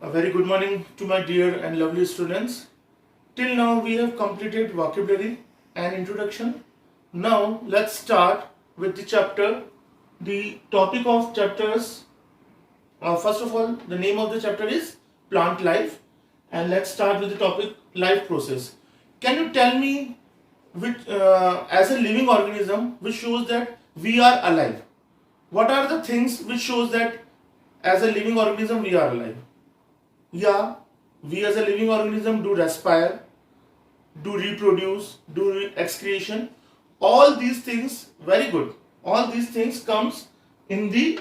A very good morning to my dear and lovely students. Till now we have completed vocabulary and introduction. Now let's start with the chapter. The topic of chapters, first of all, the name of the chapter is plant life, and let's start with the topic life process. Can you tell me which, as a living organism, which shows that we are alive? What are the things which shows that as a living organism we are alive? Yeah, we as a living organism do respire, do reproduce, do excretion. All these things, very good. All these things comes in the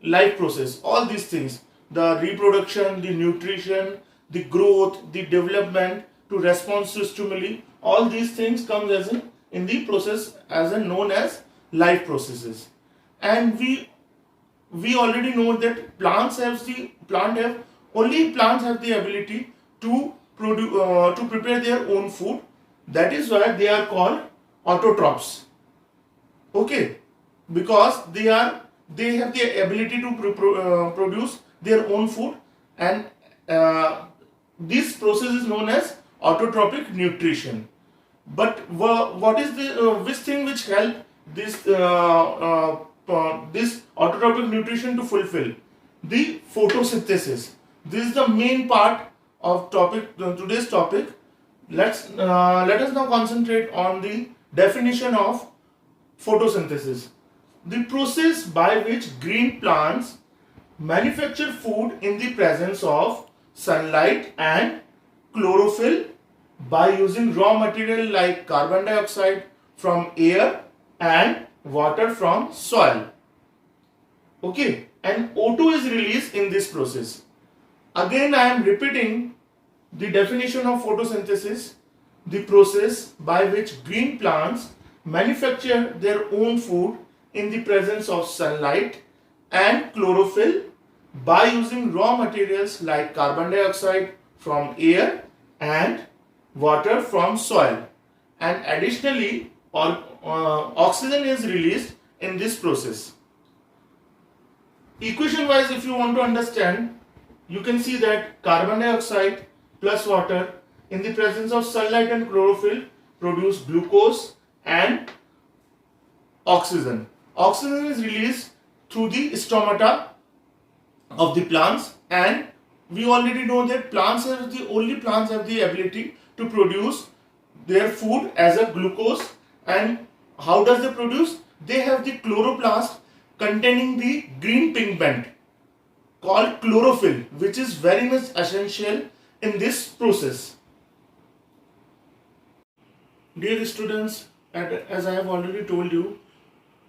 life process. All these things, the reproduction, the nutrition, the growth, the development to response to stimuli, all these things comes as in the process as a known as life processes. And we already know that plants have the ability to produce to prepare their own food. That is why they are called autotrophs. Okay, because they have the ability to produce their own food, and this process is known as autotrophic nutrition. But what is the which thing which help this this autotrophic nutrition to fulfill? The photosynthesis. This is the main part of today's topic. Let us now concentrate on the definition of photosynthesis. The process by which green plants manufacture food in the presence of sunlight and chlorophyll by using raw material like carbon dioxide from air and water from soil. Okay, and O2 is released in this process. Again, I am repeating the definition of photosynthesis: the process by which green plants manufacture their own food in the presence of sunlight and chlorophyll by using raw materials like carbon dioxide from air and water from soil, and additionally oxygen is released in this process. Equation wise, if you want to understand, you can see that carbon dioxide plus water in the presence of sunlight and chlorophyll produce glucose and oxygen. Oxygen is released through the stomata of the plants, and we already know that plants have the ability to produce their food as a glucose. And how does they produce? They have the chloroplast containing the green pigment called chlorophyll, which is very much essential in this process. Dear students, as I have already told you,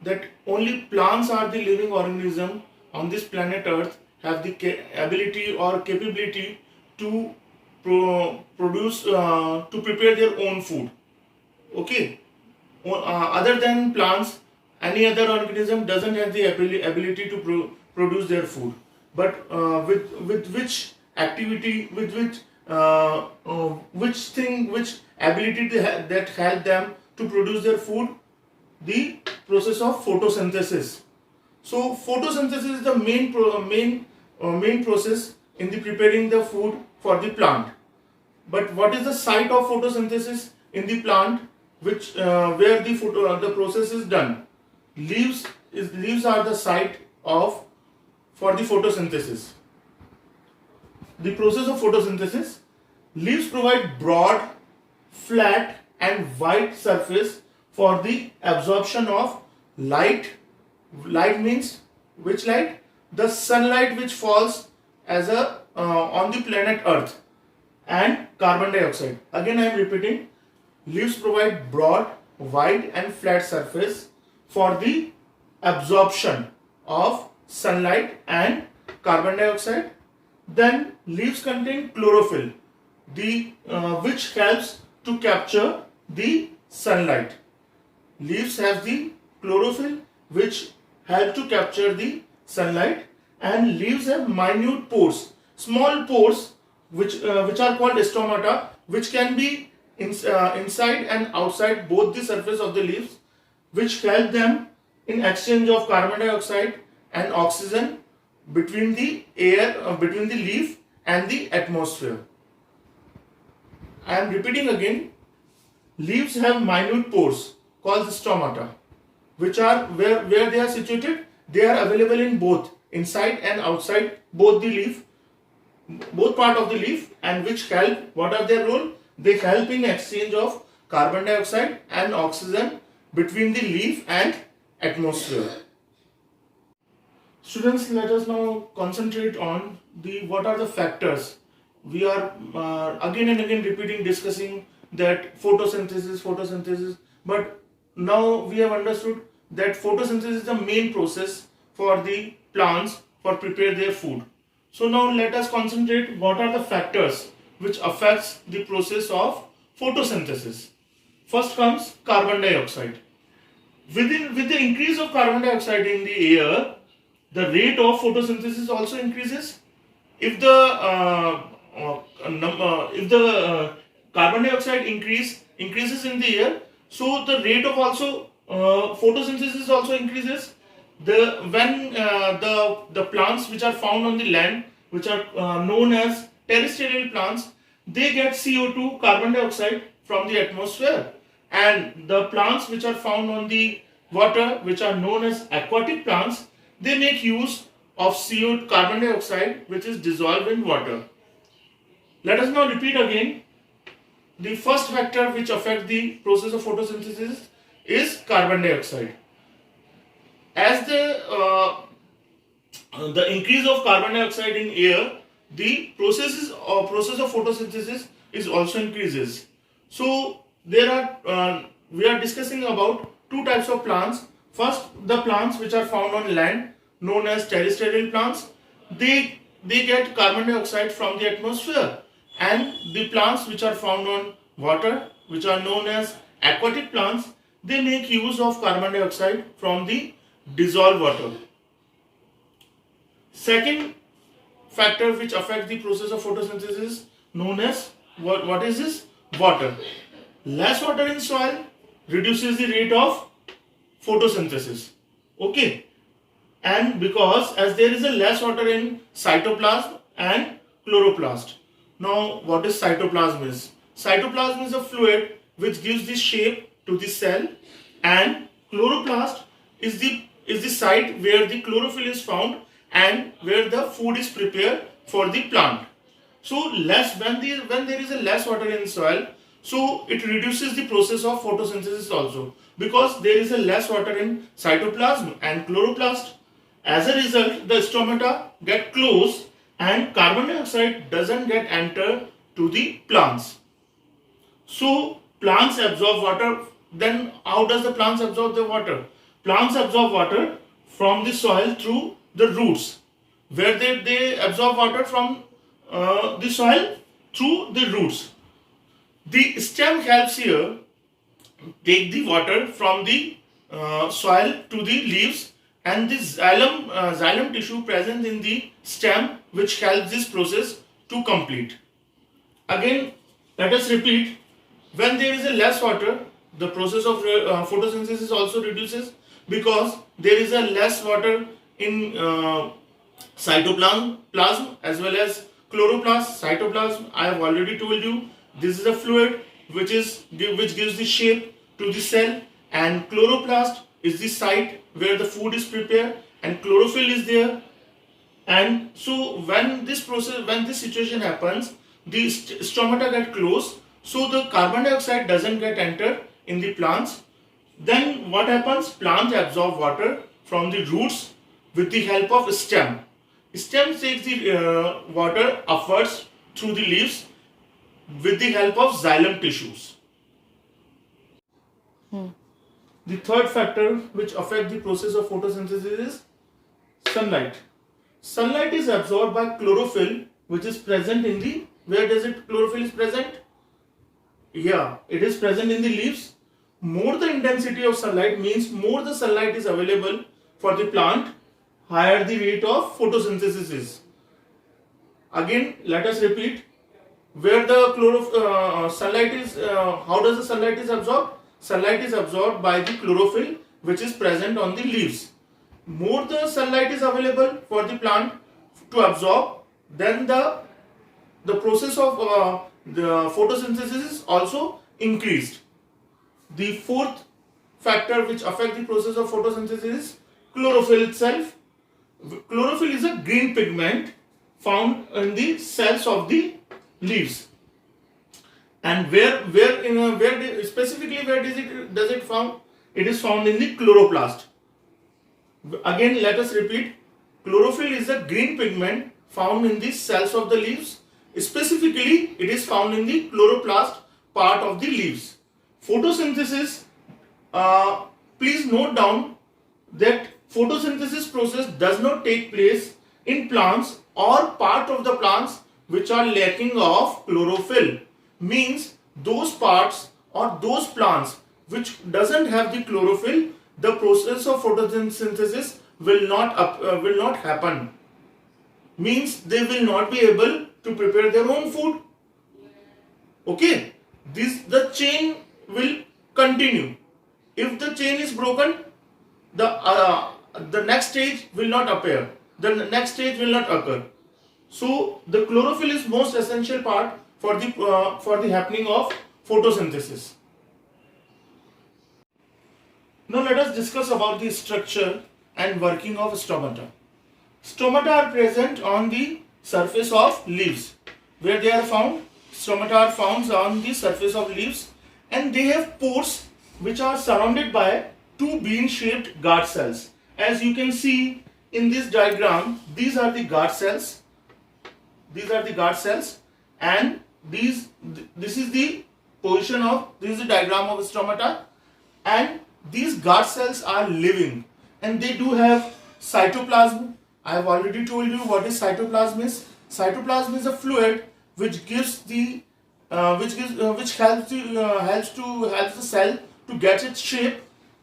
that only plants are the living organism on this planet Earth have the ability or capability to produce to prepare their own food. Okay, other than plants, any other organism doesn't have the ability to produce their food. But with which activity, which ability that help them to produce their food? The process of photosynthesis. So photosynthesis is the main process in the preparing the food for the plant. But what is the site of photosynthesis in the plant, which where the process is done? Leaves are the site of for the photosynthesis. The process of photosynthesis: leaves provide broad, flat and white surface for the absorption of light. Light means which light? The sunlight which falls as a on the planet Earth, and carbon dioxide. Again I am repeating, leaves provide broad, wide and flat surface for the absorption of sunlight and carbon dioxide. Then leaves contain chlorophyll, the which helps to capture the sunlight. Leaves have the chlorophyll which help to capture the sunlight, and leaves have minute pores, small pores which are called stomata, which can be inside and outside both the surface of the leaves, which help them in exchange of carbon dioxide and oxygen between the leaf and the atmosphere. I am repeating again. Leaves have minute pores called stomata, which are where they are situated. They are available in both inside and outside both the leaf, both part of the leaf, and which help. What are their role? They help in exchange of carbon dioxide and oxygen between the leaf and atmosphere. Students, let us now concentrate on the what are the factors. We are again and again repeating, discussing that photosynthesis, but now we have understood that photosynthesis is the main process for the plants for prepare their food. So now let us concentrate what are the factors which affects the process of photosynthesis. First comes carbon dioxide. With the increase of carbon dioxide in the air, the rate of photosynthesis also increases. If the carbon dioxide increases in the air, so the rate of also photosynthesis also increases. The plants which are found on the land, which are known as terrestrial plants, they get CO2, carbon dioxide, from the atmosphere, and the plants which are found on the water, which are known as aquatic plants, they make use of CO2, carbon dioxide, which is dissolved in water. Let us now repeat again. The first factor which affects the process of photosynthesis is carbon dioxide. As the increase of carbon dioxide in air, the process of photosynthesis is also increases. So there are we are discussing about two types of plants. First, the plants which are found on land, known as terrestrial plants, they get carbon dioxide from the atmosphere, and the plants which are found on water, which are known as aquatic plants, they make use of carbon dioxide from the dissolved water. Second factor which affects the process of photosynthesis, known as what is this? Water. Less water in soil reduces the rate of photosynthesis. Okay, and because as there is a less water in cytoplasm and chloroplast. Now, what is cytoplasm is? Cytoplasm is a fluid which gives the shape to the cell, and chloroplast is the site where the chlorophyll is found and where the food is prepared for the plant. So when there is a less water in soil, so it reduces the process of photosynthesis also, because there is a less water in cytoplasm and chloroplast. As a result, the stomata get closed and carbon dioxide doesn't get enter to the plants. So plants absorb water. Then how does the plants absorb the water? Plants absorb water from the soil through the roots, where they absorb water from the soil through the roots. The stem helps here take the water from the soil to the leaves, and the xylem tissue present in the stem, which helps this process to complete. Again, let us repeat. When there is a less water, the process of photosynthesis also reduces, because there is a less water in cytoplasm as well as chloroplast. Cytoplasm, I have already told you, this is a fluid which gives the shape to the cell, and chloroplast is the site where the food is prepared and chlorophyll is there. And so when this situation happens, the stomata get closed, so the carbon dioxide doesn't get entered in the plants. Then what happens? Plants absorb water from the roots with the help of stem. Stem takes the water upwards through the leaves with the help of xylem tissues. The third factor which affects the process of photosynthesis is sunlight. Sunlight is absorbed by chlorophyll, which is present in the, where does it chlorophyll is present? Yeah, it is present in the leaves. More the intensity of sunlight means more the sunlight is available for the plant, higher the rate of photosynthesis is. Again, let us repeat. Where the sunlight is, how does the sunlight is absorbed? Sunlight is absorbed by the chlorophyll, which is present on the leaves. More the sunlight is available for the plant to absorb, then the the process of the photosynthesis is also increased. The fourth factor which affect the process of photosynthesis is chlorophyll itself. Chlorophyll is a green pigment found in the cells of the leaves. And specifically where does it found? It is found in the chloroplast. Again, let us repeat. Chlorophyll is a green pigment found in the cells of the leaves. Specifically, it is found in the chloroplast part of the leaves. Photosynthesis, please note down that photosynthesis process does not take place in plants or part of the plants which are lacking of chlorophyll. Means those parts or those plants which doesn't have the chlorophyll, the process of photosynthesis will not happen. Means they will not be able to prepare their own food. Okay, the chain will continue. If the chain is broken, the next stage will not appear. The next stage will not occur. So the chlorophyll is most essential part for the happening of photosynthesis. Now let us discuss about the structure and working of stomata. Stomata are present on the surface of leaves. Where they are found? Stomata are found on the surface of leaves, and they have pores which are surrounded by two bean-shaped guard cells. As you can see in this diagram, these are the guard cells. These are the guard cells, and this is the position of, this is the diagram of stomata, and these guard cells are living and they do have cytoplasm. I have already told you what is cytoplasm is. Cytoplasm is a fluid which gives the which helps the cell to get its shape,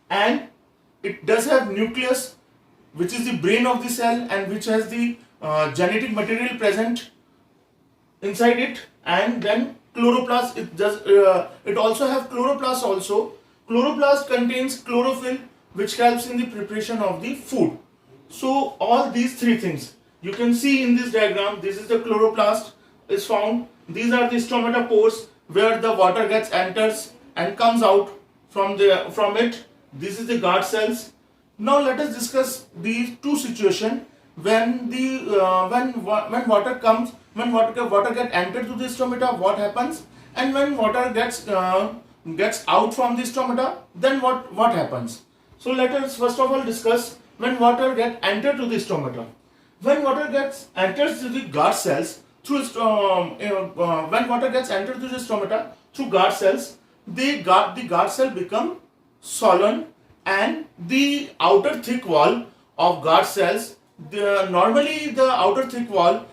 and it does have nucleus which is the brain of the cell and which has the genetic material present inside it, and then chloroplast. It also have chloroplast also. Chloroplast contains chlorophyll which helps in the preparation of the food. So all these three things you can see in this diagram. This is the chloroplast is found. These are the stomata pores where the water gets enters and comes out from it. This is the guard cells. Now let us discuss these two situations when when water comes, when water gets entered to the stomata, what happens, and when water gets out from the stomata, then what happens. So let us first of all discuss when water gets entered to the stomata. When water enters to the guard cells through when water gets entered to the stomata through guard cells, the guard cell become swollen, and the outer thick wall of guard cells, normally the outer thick wall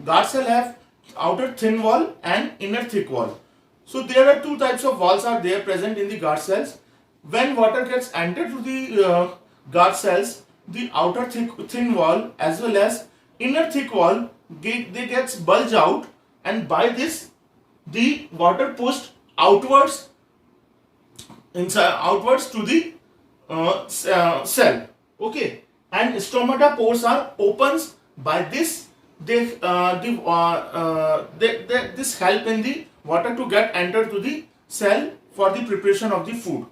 guard cell have outer thin wall and inner thick wall. So there are two types of walls are there present in the guard cells. When water gets entered to the guard cells, the outer thin wall as well as inner thick wall they gets bulge out, and by this the water pushed outwards to the cell. Okay, and stomata pores are opens. By this this help in the water to get entered to the cell for the preparation of the food.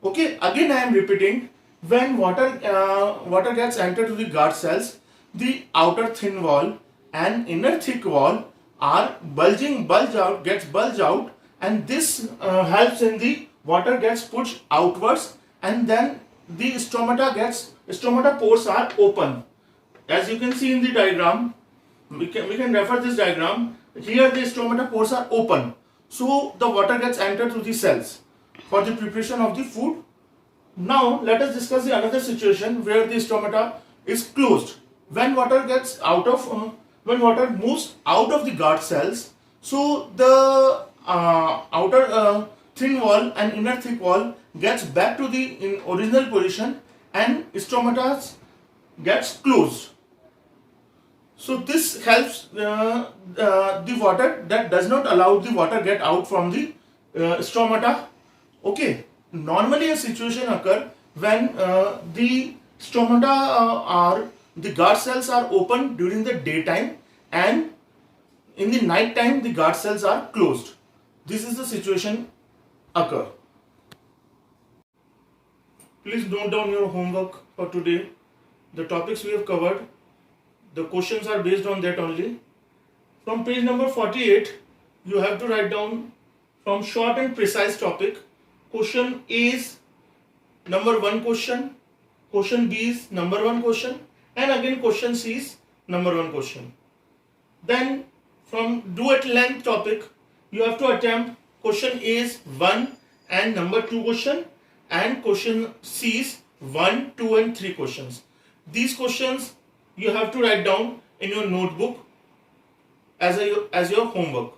Okay, again I am repeating. When water gets entered to the guard cells, the outer thin wall and inner thick wall are bulge out, and this helps in the water gets pushed outwards, and then the stomata pores are open. As you can see in the diagram, we can refer this diagram. Here the stomata pores are open, so the water gets entered to the cells for the preparation of the food. Now let us discuss the another situation where the stomata is closed. When water moves out of the guard cells, so the outer thin wall and inner thick wall gets back to the original position, and stomata gets closed. So this helps the water that does not allow the water get out from the stomata. Okay, normally a situation occur when the stomata the guard cells are open during the daytime, and in the night time the guard cells are closed. This is the situation occur. Please note down your homework for today. The topics we have covered, the questions are based on that only. From page number 48, you have to write down from short and precise topic. Question A is number 1 question, question B is number 1 question, and again question C is number 1 question. Then from do at length topic, you have to attempt question A is 1 and number 2 question, and question C is 1, 2 and 3 questions. These questions you have to write down in your notebook as your homework.